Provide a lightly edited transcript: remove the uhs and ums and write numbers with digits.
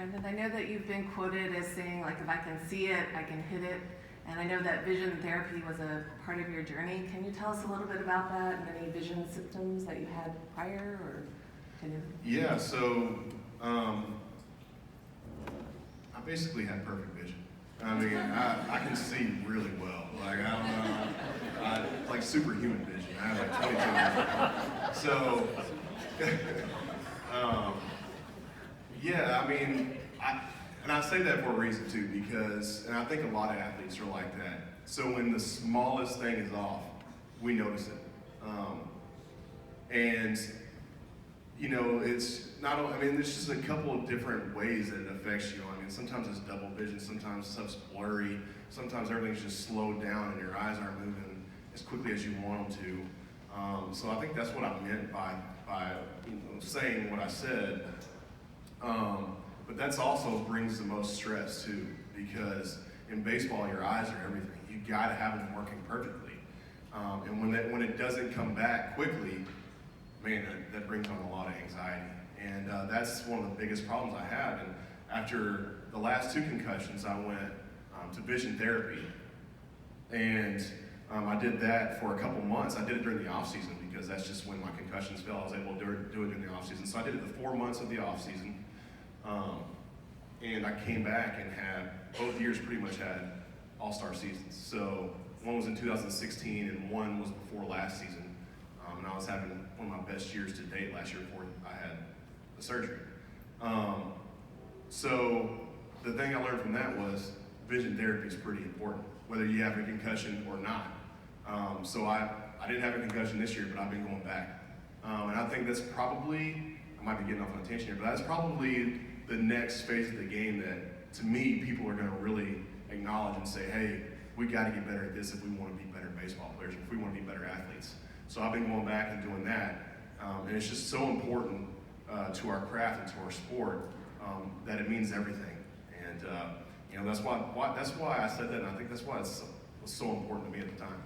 Brendan. I know that you've been quoted as saying, like, if I can see it, I can hit it. And I know that vision therapy was a part of your journey. Can you tell us a little bit about that and any vision symptoms that you had prior, or can you? Yeah, so I basically had perfect vision. I mean, I can see really well. Like, I don't know, like superhuman vision. I have like 22. So, yeah, I mean, and I say that for a reason too, because, and I think a lot of athletes are like that. So when the smallest thing is off, we notice it. And, you know, it's not, I mean, there's just a couple of different ways that it affects you. I mean, sometimes it's double vision, sometimes stuff's blurry, sometimes everything's just slowed down and your eyes aren't moving as quickly as you want them to. So I think that's what I meant by you know, saying what I said. But that's also brings the most stress too, because in baseball, your eyes are everything. You gotta have them working perfectly. And when it doesn't come back quickly, man, that brings on a lot of anxiety. And that's one of the biggest problems I had. And after the last 2 concussions, I went to vision therapy. And I did that for a couple months. I did it during the off season because that's just when my concussions fell. I was able to do it during the off season. So I did it the 4 months of the off season. And I came back and had, both years pretty much had all-star seasons. So one was in 2016 and one was before last season. And I was having one of my best years to date last year before I had the surgery. So the thing I learned from that was vision therapy is pretty important, whether you have a concussion or not. So I didn't have a concussion this year, but I've been going back. And I think that's probably, I might be getting off on a tangent here, but that's probably the next phase of the game that, to me, people are gonna really acknowledge and say, hey, we gotta get better at this if we wanna be better baseball players, if we wanna be better athletes. So I've been going back and doing that. And it's just so important to our craft and to our sport that it means everything. And you know, that's why I said that, and I think that's why it was so important to me at the time.